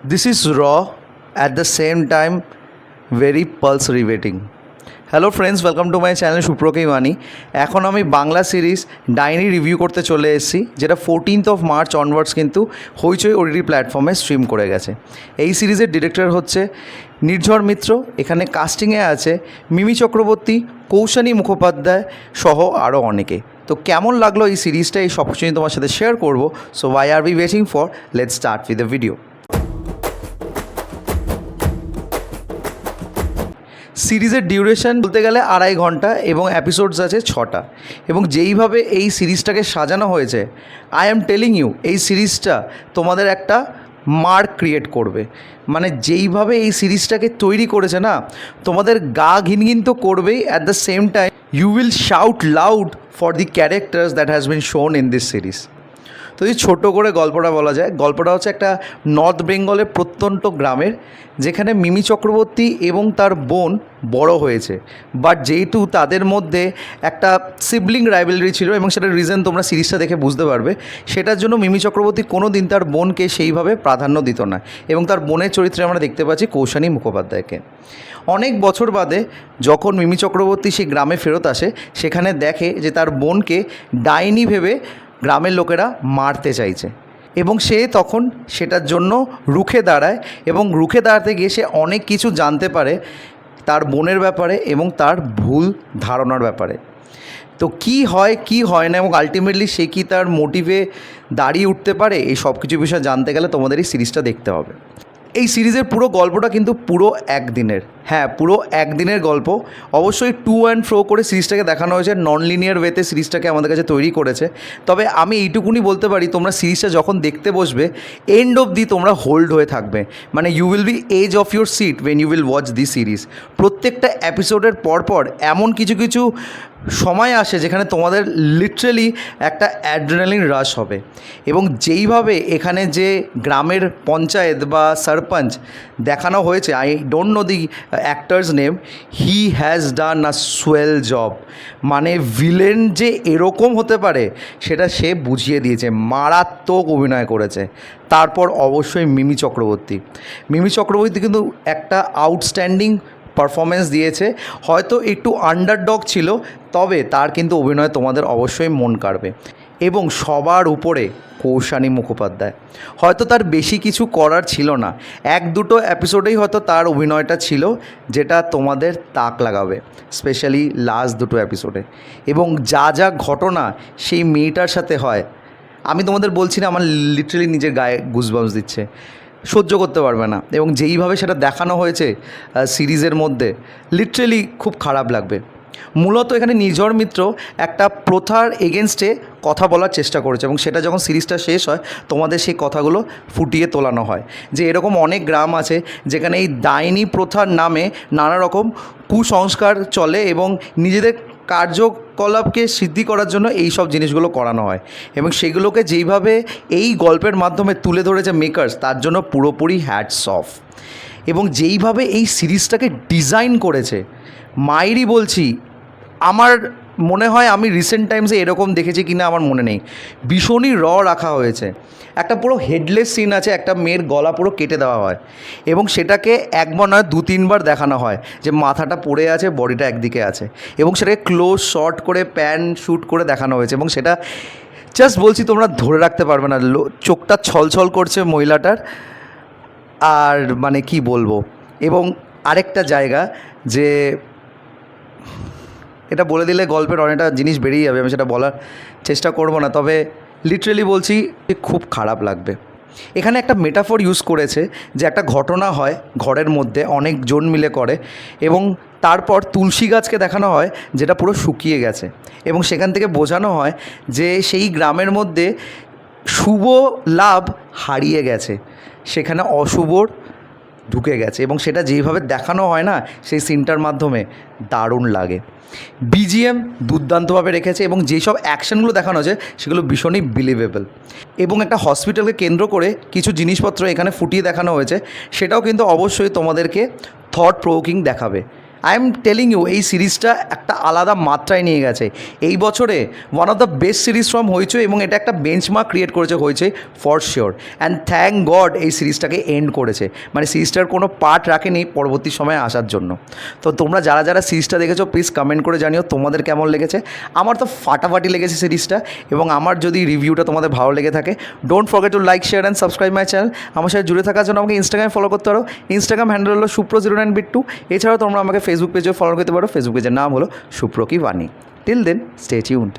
This is raw, at the same time very pulse riveting. Hello friends, welcome to my channel সুপ্রকে ওয়ানি। এখন আমি Bangla series ডাইনি review করতে চলে এসেছি, যেটা 14th মার্চ অনওয়ার্ডস কিন্তু হইচই ওটিটি প্ল্যাটফর্মে স্ট্রিম করে গেছে। এই সিরিজের ডিরেক্টর হচ্ছে নির্ঝর মিত্র। এখানে কাস্টিংয়ে আছে মিমি চক্রবর্তী, কৌশানী মুখোপাধ্যায় সহ আরও অনেকে। তো কেমন লাগলো এই সিরিজটা, এই সব কিছু তোমার সাথে শেয়ার করবো। So why are we waiting for, let's start with the video. সিরিজের ডিউরেশন বলতে গেলে 2.5 ঘন্টা এবং এপিসোডস আছে 6টা। এবং যেইভাবে এই সিরিজটাকে সাজানো হয়েছে, আই অ্যাম টেলিং ইউ, এই সিরিজটা তোমাদের একটা মার্ক ক্রিয়েট করবে। মানে যেইভাবে এই সিরিজটাকে তৈরি করেছে না, তোমাদের গা ঘিনঘিন তো করবেই, at the same time you will shout loud for the characters that has been shown in this series. তো এই ছোটো করে গল্পটা বলা যায়, গল্পটা হচ্ছে একটা নর্থ বেঙ্গলের প্রত্যন্ত গ্রামের, যেখানে মিমি চক্রবর্তী এবং তার বোন বড় হয়েছে। বাট যেহেতু তাদের মধ্যে একটা সিবলিং রাইভেলরি ছিল, এবং সেটার রিজন তোমরা সিরিজটা দেখে বুঝতে পারবে, সেটার জন্য মিমি চক্রবর্তী কোনো দিন তার বোনকে সেইভাবে প্রাধান্য দিত না। এবং তার বোনের চরিত্রে আমরা দেখতে পাচ্ছি কৌশানী মুখোপাধ্যায়কে। অনেক বছর বাদে যখন মিমি চক্রবর্তী সেই গ্রামে ফেরত আসে, সেখানে দেখে যে তার বোনকে ডাইনি ভেবে গ্রামের লোকেরা মারতে চাইছে, এবং সে তখন সেটার জন্য রুখে দাঁড়ায়। এবং রুখে দাঁড়াতে গিয়ে সে অনেক কিছু জানতে পারে তার বোনের ব্যাপারে এবং তার ভুল ধারণার ব্যাপারে। তো কি হয় কি হয় না, এবং আলটিমেটলি সে কি তার মোটিভে দাঁড়িয়ে উঠতে পারে, এই সব কিছু বিষয় জানতে গেলে তোমাদের এই সিরিজটা দেখতে হবে। এই সিরিজের পুরো গল্পটা কিন্তু পুরো একদিনের, হ্যাঁ পুরো একদিনের গল্প। অবশ্যই টু অ্যান্ড ফ্রো করে সিরিজটাকে দেখানো হয়েছে, নন লিনিয়ার ওয়েতে সিরিজটাকে আমাদের কাছে তৈরি করেছে। তবে আমি এইটুকুনি বলতে পারি, তোমরা সিরিজটা যখন দেখতে বসবে, এন্ড অবধি তোমরা হোল্ড হয়ে থাকবে। মানে you will be edge of your seat when you will watch this series. প্রত্যেকটা এপিসোডের পরপর এমন কিছু কিছু সময় আসে যেখানে তোমাদের লিটারেলি একটা অ্যাড্রেনালিন রাশ হবে। এবং যেইভাবে এখানে যে গ্রামের পঞ্চায়েত বা সরপঞ্চ দেখানো হয়েছে, I don't know the actor's name, he has done a swell job. মানে ভিলেন যে এরকম হতে পারে সেটা সে বুঝিয়ে দিয়েছে, মারাত্মক অভিনয় করেছে। তারপর অবশ্যই মিমি চক্রবর্তী কিন্তু একটা আউটস্ট্যান্ডিং পারফরমেন্স দিয়েছে। হয়তো একটু আন্ডারডগ ছিল, তবে তার কিন্তু অভিনয় তোমাদের অবশ্যই মন কাড়বে। এবং সবার উপরে কৌশানী মুখোপাধ্যায়, হয়তো তার বেশি কিছু করার ছিল না, 1-2 এপিসোডেই হয়তো তার অভিনয়টা ছিল যেটা তোমাদের তাক লাগাবে, স্পেশালি লাস্ট 2 এপিসোডে। এবং যা যা ঘটনা সেই মেয়েটার সাথে হয়, আমি তোমাদের বলছি না, আমার লিটারালি নিজের গায়ে গুজবাম্পস দিচ্ছে, সহ্য করতে পারবে না। এবং যেইভাবে সেটা দেখানো হয়েছে সিরিজের মধ্যে, লিটারেলি খুব খারাপ লাগবে। মূলত এখানে নির্ঝর মিত্র একটা প্রথার এগেনস্টে কথা বলার চেষ্টা করেছে, এবং সেটা যখন সিরিজটা শেষ হয় তোমাদের সেই কথাগুলো ফুটিয়ে তোলানো হয় যে এরকম অনেক গ্রাম আছে যেখানে এই ডাইনি প্রথার নামে নানা রকম কুসংস্কার চলে, এবং নিজেদের কার্যকলাপকে সিদ্ধি করার জন্য এই সব জিনিসগুলো করানো হয়। এবং সেগুলোকে যেইভাবে এই গল্পের মাধ্যমে তুলে ধরেছে মেকার্স, তার জন্য পুরোপুরি হ্যাটস অফ। এবং যেইভাবে এই সিরিজটাকে ডিজাইন করেছে, মায়েরই বলছি, আমার মনে হয় আমি রিসেন্ট টাইমসে এরকম দেখেছি কিনা আমার মনে নেই। ভীষণই রাখা হয়েছে। একটা পুরো হেডলেস সিন আছে, একটা মেয়ের গলা পুরো কেটে দেওয়া হয়, এবং সেটাকে একবার নয় 2-3 বার দেখানো হয় যে মাথাটা পড়ে আছে, বডিটা একদিকে আছে, এবং সেটাকে ক্লোজ শট করে প্যান শ্যুট করে দেখানো হয়েছে। এবং সেটা জাস্ট বলছি, তোমরা ধরে রাখতে পারবে না, চোখটা ছলছল করছে মহিলাটার। আর মানে কি বলবো। এবং আরেকটা জায়গা, যে এটা বলে দিলে গল্পের অনেকটা জিনিস বেরিয়ে যাবে, আমি সেটা বলার চেষ্টা করব না, তবে লিটারেলি বলছি খুব খারাপ লাগবে। এখানে একটা মেটাফর ইউজ করেছে, যে একটা ঘটনা হয় ঘরের মধ্যে, অনেকজন মিলে করে, এবং তারপর তুলসী গাছকে দেখানো হয় যেটা পুরো শুকিয়ে গেছে, এবং সেখান থেকে বোঝানো হয় যে সেই গ্রামের মধ্যে শুভ লাভ হারিয়ে গেছে, সেখানে অশুভর ঢুকে গেছে। এবং সেটা যেইভাবে দেখানো হয় না সেই সিনটার মাধ্যমে, দারুণ লাগে। বিজিএম দুর্দান্তভাবে রেখেছে, এবং যেসব অ্যাকশনগুলো দেখানো হয়েছে সেগুলো ভীষণই বিলিভেবল। এবং একটা হসপিটালকে কেন্দ্র করে কিছু জিনিসপত্র এখানে ফুটিয়ে দেখানো হয়েছে, সেটাও কিন্তু অবশ্যই তোমাদেরকে থট প্রোভোকিং দেখাবে। আই এম টেলিং ইউ এই সিরিজটা একটা আলাদা মাত্রায় নিয়ে গেছে এই বছরে one of the best series from হইচই এবং এটা একটা বেঞ্চমার্ক ক্রিয়েট করেছে হইচই for sure and thank god এই সিরিজটাকে এন্ড করেছে মানে সিরিজটার কোনো পার্ট রাখেনি পরবর্তী সময়ে আসার জন্য। তো তোমরা যারা যারা সিরিজটা দেখেছো প্লিজ কমেন্ট করে জানিও তোমাদের কেমন লেগেছে। আমার তো ফাটাফাটি লেগেছে সিরিজটা এবং আমার যদি রিভিউটা তোমাদের ভালো লেগে থাকে don't forget to like share and subscribe my channel. আমার সাথে জুড়ে থাকার জন্য আমাকে ইনস্টাগ্রামে ফলো করতে পারো, ইনস্টাগ্রাম হ্যান্ডেল হলো সুপ্রো09bit2। এছাড়াও তোমরা আমাকে ফেসবুক পেজেও ফলো করতে পারো, ফেসবুক পেজের নাম হলো সুপ্রো কি বাণী। Till then stay tuned.